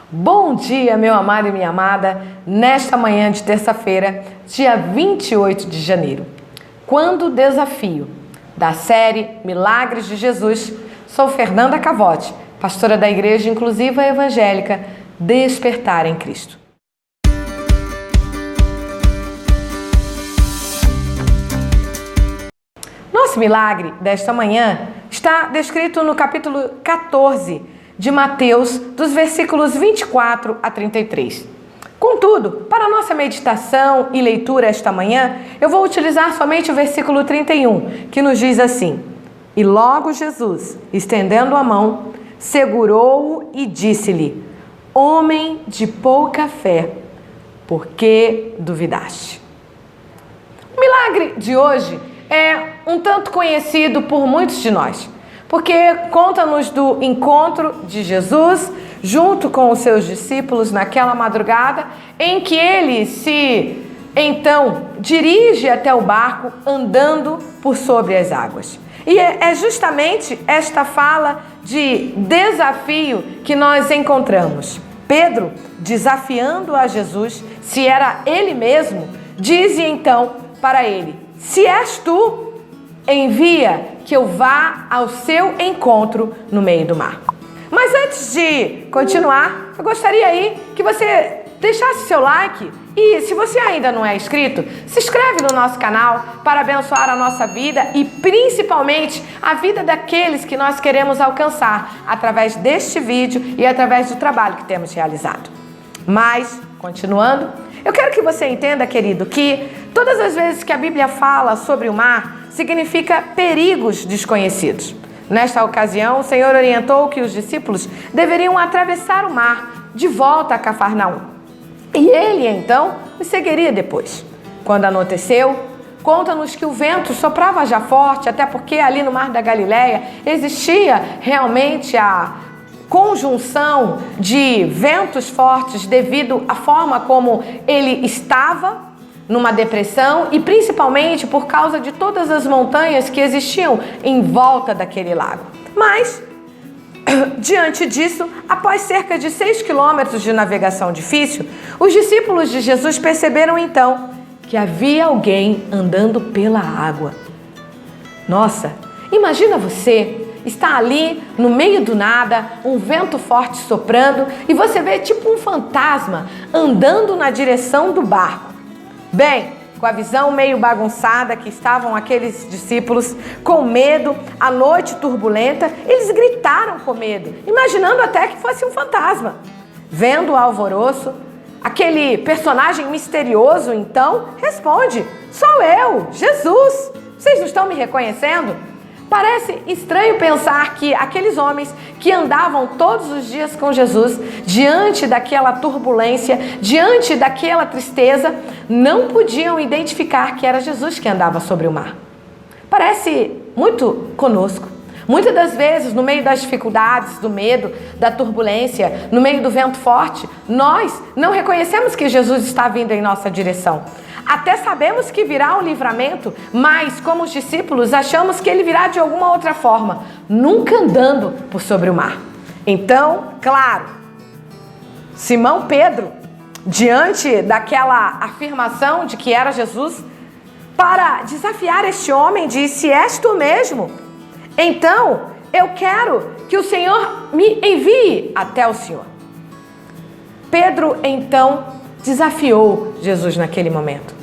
Bom dia, meu amado e minha amada, nesta manhã de terça-feira, dia 28 de janeiro. Quando o desafio da série Milagres de Jesus, sou Fernanda Cavotti, pastora da Igreja Inclusiva Evangélica Despertar em Cristo. Nosso milagre desta manhã está descrito no capítulo 14 de Mateus, dos versículos 24 a 33. Contudo, para a nossa meditação e leitura esta manhã, eu vou utilizar somente o versículo 31, que nos diz assim: E logo Jesus, estendendo a mão, segurou-o e disse-lhe: Homem de pouca fé, por que duvidaste? O milagre de hoje é um tanto conhecido por muitos de nós, porque conta-nos do encontro de Jesus junto com os seus discípulos naquela madrugada em que ele se, então, dirige até o barco andando por sobre as águas. E é justamente esta fala de desafio que nós encontramos. Pedro, desafiando a Jesus, se era ele mesmo, diz então para ele: Se és tu, envia que eu vá ao seu encontro no meio do mar. Mas antes de continuar, eu gostaria aí que você deixasse seu like e, se você ainda não é inscrito, se inscreve no nosso canal para abençoar a nossa vida e principalmente a vida daqueles que nós queremos alcançar através deste vídeo e através do trabalho que temos realizado. Mas, continuando, eu quero que você entenda, querido, que todas as vezes que a Bíblia fala sobre o mar, significa perigos desconhecidos. Nesta ocasião, o Senhor orientou que os discípulos deveriam atravessar o mar de volta a Cafarnaum. E ele, então, os seguiria depois. Quando anoiteceu, conta-nos que o vento soprava já forte, até porque ali no Mar da Galileia existia realmente a conjunção de ventos fortes devido à forma como ele estava numa depressão e principalmente por causa de todas as montanhas que existiam em volta daquele lago. Mas, diante disso, após cerca de 6 quilômetros de navegação difícil, os discípulos de Jesus perceberam então que havia alguém andando pela água. Nossa, imagina você está ali no meio do nada, um vento forte soprando e você vê tipo um fantasma andando na direção do barco. Bem, com a visão meio bagunçada que estavam aqueles discípulos, com medo, a noite turbulenta, eles gritaram com medo, imaginando até que fosse um fantasma. Vendo o alvoroço, aquele personagem misterioso então responde: Sou eu, Jesus! Vocês não estão me reconhecendo? Parece estranho pensar que aqueles homens que andavam todos os dias com Jesus, diante daquela turbulência, diante daquela tristeza, não podiam identificar que era Jesus que andava sobre o mar. Parece muito conosco. Muitas das vezes, no meio das dificuldades, do medo, da turbulência, no meio do vento forte, nós não reconhecemos que Jesus está vindo em nossa direção. Até sabemos que virá um livramento, mas como os discípulos achamos que ele virá de alguma outra forma, nunca andando por sobre o mar. Então, claro, Simão Pedro, diante daquela afirmação de que era Jesus, para desafiar este homem, disse: És tu mesmo? Então, eu quero que o Senhor me envie até o Senhor. Pedro, então, desafiou Jesus naquele momento.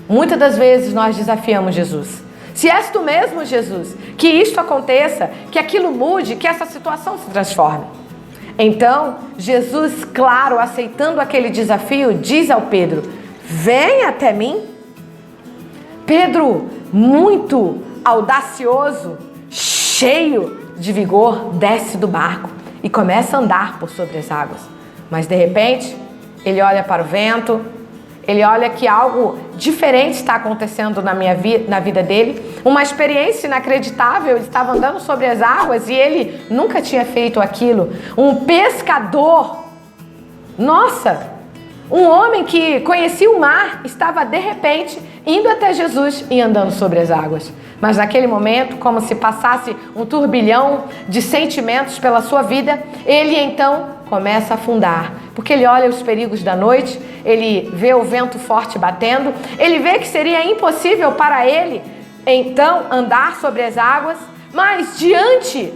Muitas das vezes nós desafiamos Jesus. Se és tu mesmo, Jesus, que isto aconteça, que aquilo mude, que essa situação se transforme. Então, Jesus, claro, aceitando aquele desafio, diz ao Pedro: Vem até mim. Pedro, muito audacioso, cheio de vigor, desce do barco e começa a andar por sobre as águas. Mas de repente, ele olha para o vento, ele olha que algo diferente está acontecendo na vida dele. Uma experiência inacreditável, ele estava andando sobre as águas e ele nunca tinha feito aquilo. Um pescador, nossa, um homem que conhecia o mar, estava de repente indo até Jesus e andando sobre as águas. Mas naquele momento, como se passasse um turbilhão de sentimentos pela sua vida, ele então começa a afundar, porque ele olha os perigos da noite, ele vê o vento forte batendo, ele vê que seria impossível para ele, então, andar sobre as águas, mas diante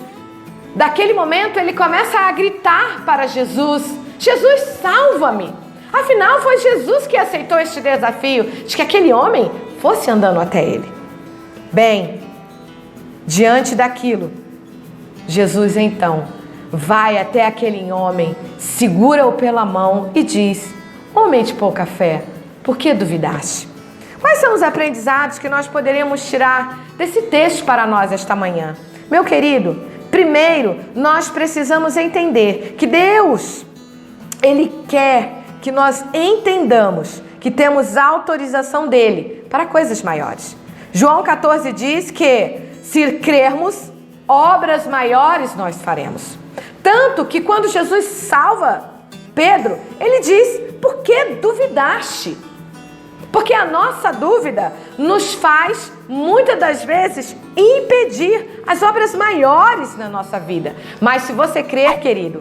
daquele momento ele começa a gritar para Jesus: Jesus, salva-me! Afinal, foi Jesus que aceitou este desafio de que aquele homem fosse andando até ele. Bem, diante daquilo, Jesus então vai até aquele homem, segura-o pela mão e diz: homem de pouca fé, por que duvidaste? Quais são os aprendizados que nós poderíamos tirar desse texto para nós esta manhã? Meu querido, primeiro, nós precisamos entender que Deus, Ele quer que nós entendamos que temos autorização dele para coisas maiores. João 14 diz que, se crermos, obras maiores nós faremos. Tanto que quando Jesus salva Pedro, ele diz: por que duvidaste? Porque a nossa dúvida nos faz, muitas das vezes, impedir as obras maiores na nossa vida. Mas se você crer, querido,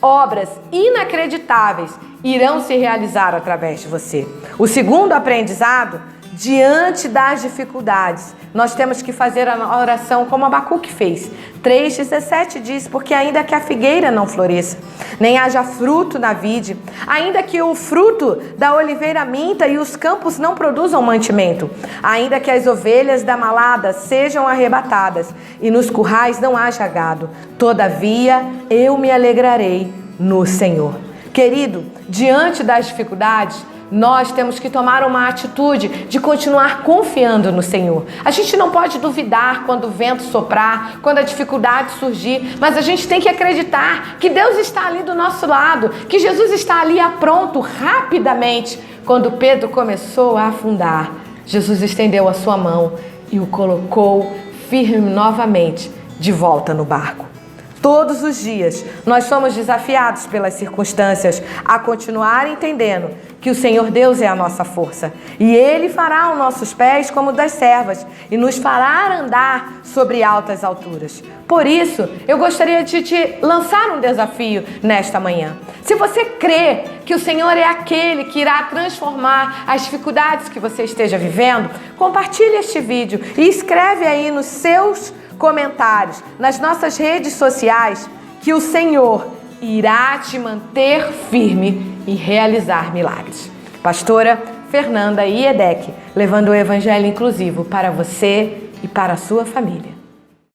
obras inacreditáveis irão se realizar através de você. O segundo aprendizado: diante das dificuldades, nós temos que fazer a oração como Abacuque fez. 3,17 diz: porque ainda que a figueira não floresça, nem haja fruto na vide, ainda que o fruto da oliveira minta e os campos não produzam mantimento, ainda que as ovelhas da malada sejam arrebatadas e nos currais não haja gado, todavia eu me alegrarei no Senhor. Querido, diante das dificuldades, nós temos que tomar uma atitude de continuar confiando no Senhor. A gente não pode duvidar quando o vento soprar, quando a dificuldade surgir, mas a gente tem que acreditar que Deus está ali do nosso lado, que Jesus está ali pronto rapidamente. Quando Pedro começou a afundar, Jesus estendeu a sua mão e o colocou firme novamente de volta no barco. Todos os dias, nós somos desafiados pelas circunstâncias a continuar entendendo que o Senhor Deus é a nossa força. E Ele fará os nossos pés como das servas e nos fará andar sobre altas alturas. Por isso, eu gostaria de te lançar um desafio nesta manhã. Se você crê que o Senhor é aquele que irá transformar as dificuldades que você esteja vivendo, compartilhe este vídeo e escreve aí nos seus comentários, nas nossas redes sociais, que o Senhor irá te manter firme e realizar milagres. Pastora Fernanda Iedec, levando o Evangelho inclusivo para você e para a sua família.